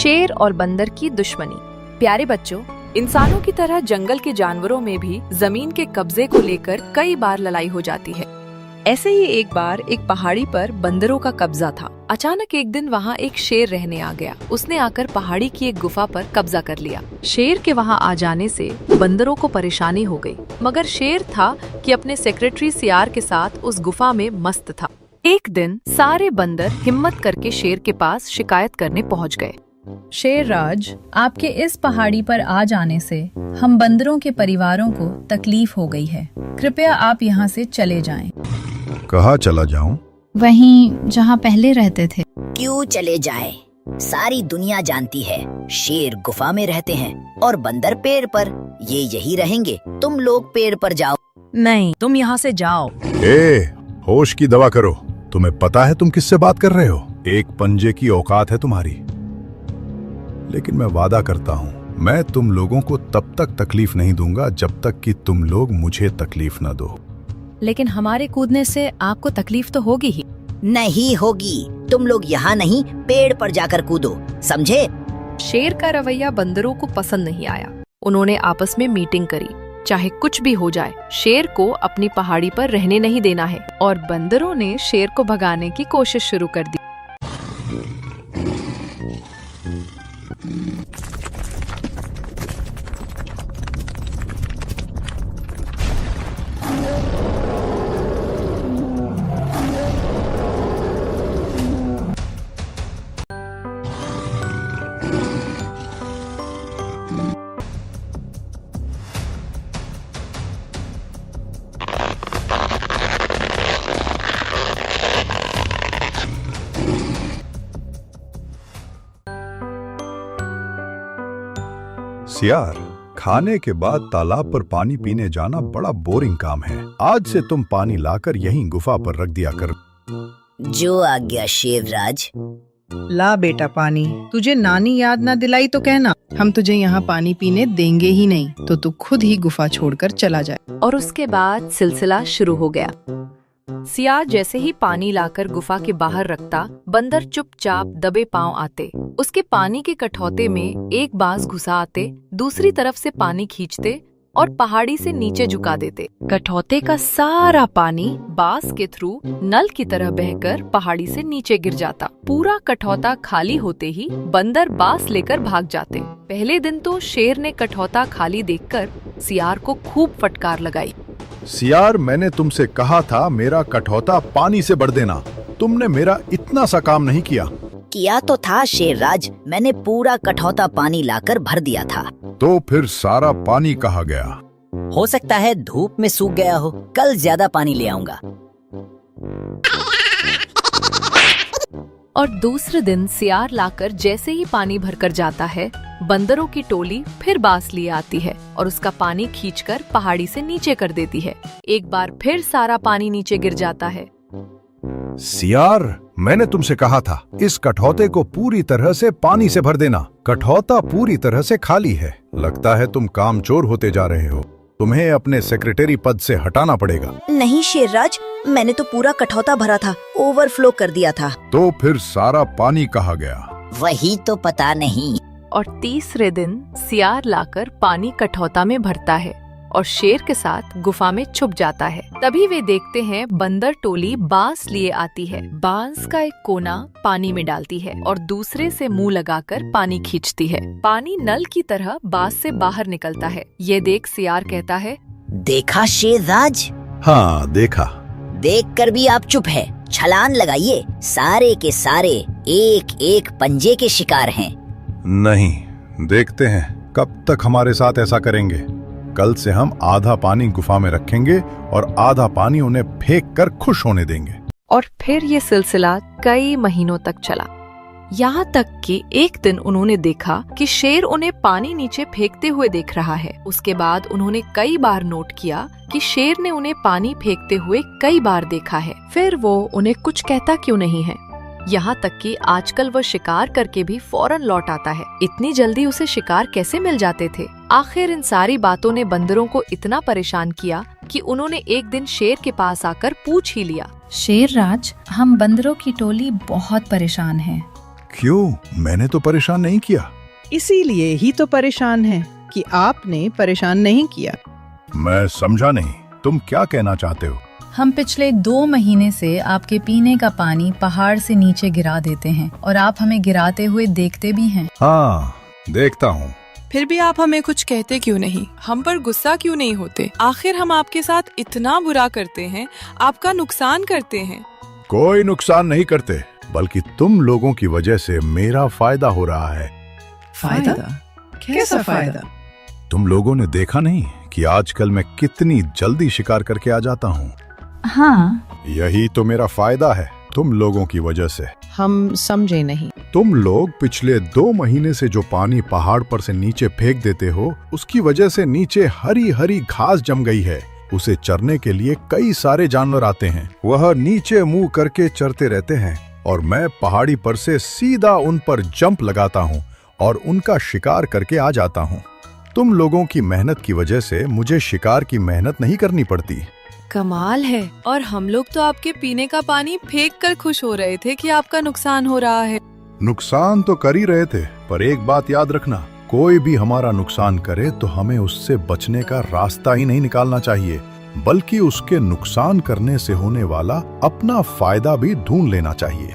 शेर और बंदर की दुश्मनी। प्यारे बच्चों, इंसानों की तरह जंगल के जानवरों में भी जमीन के कब्जे को लेकर कई बार लड़ाई हो जाती है। ऐसे ही एक बार एक पहाड़ी पर बंदरों का कब्जा था। अचानक एक दिन वहाँ एक शेर रहने आ गया। उसने आकर पहाड़ी की एक गुफा पर कब्जा कर लिया। शेर के वहाँ आ जाने से बंदरों को परेशानी हो गई, मगर शेर था कि अपने सेक्रेटरी सियार के साथ उस गुफा में मस्त था। एक दिन सारे बंदर हिम्मत करके शेर के पास शिकायत करने पहुँच गए। शेर राज, आपके इस पहाड़ी पर आ जाने से हम बंदरों के परिवारों को तकलीफ हो गई है। कृपया आप यहाँ से चले जाएं। कहाँ चला जाऊं? वहीं जहाँ पहले रहते थे। क्यों चले जाएं? सारी दुनिया जानती है शेर गुफा में रहते हैं और बंदर पेड़ पर। ये यही रहेंगे। तुम लोग पेड़ पर जाओ। नहीं, तुम यहाँ से जाओ। होश की दवा करो। तुम्हें पता है तुम किससे बात कर रहे हो? एक पंजे की औकात है तुम्हारी। लेकिन मैं वादा करता हूँ, मैं तुम लोगों को तब तक तकलीफ नहीं दूंगा जब तक कि तुम लोग मुझे तकलीफ न दो। लेकिन हमारे कूदने से आपको तकलीफ तो होगी ही। नहीं होगी। तुम लोग यहाँ नहीं, पेड़ पर जाकर कूदो, समझे? शेर का रवैया बंदरों को पसंद नहीं आया। उन्होंने आपस में मीटिंग करी। चाहे कुछ भी हो जाए, शेर को अपनी पहाड़ी पर रहने नहीं देना है। और बंदरों ने शेर को भगाने की कोशिश शुरू कर दी। सियार, खाने के बाद तालाब पर पानी पीने जाना बड़ा बोरिंग काम है। आज से तुम पानी लाकर यहीं गुफा पर रख दिया कर। जो आज्ञा शेरराज। ला बेटा पानी। तुझे नानी याद ना दिलाई तो कहना, हम तुझे यहाँ पानी पीने देंगे ही नहीं, तो तू खुद ही गुफा छोड़कर चला जाए। और उसके बाद सिलसिला शुरू हो गया। सियार जैसे ही पानी लाकर गुफा के बाहर रखता, बंदर चुपचाप दबे पांव आते। उसके पानी के कठौते में एक बांस घुसा आते, दूसरी तरफ से पानी खींचते और पहाड़ी से नीचे झुका देते। कठौते का सारा पानी बांस के थ्रू नल की तरह बहकर पहाड़ी से नीचे गिर जाता। पूरा कठौता खाली होते ही बंदर बांस लेकर भाग जाते। पहले दिन तो शेर ने कठौता खाली देखकर सियार को खूब फटकार लगाई। सियार, मैंने तुमसे कहा था मेरा कठौता पानी से भर देना। तुमने मेरा इतना सा काम नहीं किया। किया तो था शेरराज, मैंने पूरा कठौता पानी लाकर भर दिया था। तो फिर सारा पानी कहाँ गया? हो सकता है धूप में सूख गया हो। कल ज्यादा पानी ले आऊंगा। और दूसरे दिन सियार लाकर जैसे ही पानी भरकर जाता है, बंदरों की टोली फिर बांस लिए आती है और उसका पानी खींचकर पहाड़ी से नीचे कर देती है। एक बार फिर सारा पानी नीचे गिर जाता है। सियार, मैंने तुमसे कहा था इस कठौते को पूरी तरह से पानी से भर देना। कठौता पूरी तरह से खाली है। लगता है तुम कामचोर होते जा रहे हो। तुम्हें अपने सेक्रेटरी पद से हटाना पड़ेगा। नहीं शेरराज, मैंने तो पूरा कठौता भरा था, ओवरफ्लो कर दिया था। तो फिर सारा पानी कहाँ गया? वही तो पता नहीं। और तीसरे दिन सियार लाकर पानी कठौता में भरता है और शेर के साथ गुफा में छुप जाता है। तभी वे देखते हैं बंदर टोली बांस लिए आती है। बांस का एक कोना पानी में डालती है और दूसरे से मुंह लगाकर पानी खींचती है। पानी नल की तरह बांस से बाहर निकलता है। ये देख सियार कहता है, देखा शेरराज? हाँ, देखा। देखकर भी आप चुप है। छलांग लगाइए। सारे के सारे एक एक पंजे के शिकार हैं। नहीं, देखते हैं कब तक हमारे साथ ऐसा करेंगे। कल से हम आधा पानी गुफा में रखेंगे और आधा पानी उन्हें फेंक कर खुश होने देंगे। और फिर ये सिलसिला कई महीनों तक चला। यहाँ तक कि एक दिन उन्होंने देखा कि शेर उन्हें पानी नीचे फेंकते हुए देख रहा है। उसके बाद उन्होंने कई बार नोट किया कि शेर ने उन्हें पानी फेंकते हुए कई बार देखा है। फिर वो उन्हें कुछ कहता क्यों नहीं है। यहाँ तक कि आजकल वह शिकार करके भी फौरन लौट आता है। इतनी जल्दी उसे शिकार कैसे मिल जाते थे? आखिर इन सारी बातों ने बंदरों को इतना परेशान किया कि उन्होंने एक दिन शेर के पास आकर पूछ ही लिया। शेर राज, हम बंदरों की टोली बहुत परेशान हैं। क्यों? मैंने तो परेशान नहीं किया। इसीलिए ही तो परेशान है कि आपने परेशान नहीं किया। मैं समझा नहीं, तुम क्या कहना चाहते हो? हम पिछले 2 महीने से आपके पीने का पानी पहाड़ से नीचे गिरा देते हैं और आप हमें गिराते हुए देखते भी हैं। हाँ, देखता हूँ। फिर भी आप हमें कुछ कहते क्यों नहीं? हम पर गुस्सा क्यों नहीं होते? आखिर हम आपके साथ इतना बुरा करते हैं, आपका नुकसान करते हैं। कोई नुकसान नहीं करते, बल्कि तुम लोगों की वजह से मेरा फायदा हो रहा है। फायदा? कैसा फायदा? तुम लोगों ने देखा नहीं कि आजकल मैं कितनी जल्दी शिकार करके आ जाता हूँ? हाँ, यही तो मेरा फायदा है, तुम लोगों की वजह से। हम समझे नहीं। तुम लोग पिछले 2 महीने से जो पानी पहाड़ पर से नीचे फेंक देते हो, उसकी वजह से नीचे हरी हरी घास जम गई है। उसे चरने के लिए कई सारे जानवर आते हैं। वह नीचे मुंह करके चरते रहते हैं और मैं पहाड़ी पर से सीधा उन पर जंप लगाता हूँ और उनका शिकार करके आ जाता हूँ। तुम लोगों की मेहनत की वजह से मुझे शिकार की मेहनत नहीं करनी पड़ती। कमाल है। और हम लोग तो आपके पीने का पानी फेंक कर खुश हो रहे थे कि आपका नुकसान हो रहा है। नुकसान तो कर ही रहे थे, पर एक बात याद रखना, कोई भी हमारा नुकसान करे तो हमें उससे बचने का रास्ता ही नहीं निकालना चाहिए, बल्कि उसके नुकसान करने से होने वाला अपना फायदा भी ढूंढ लेना चाहिए।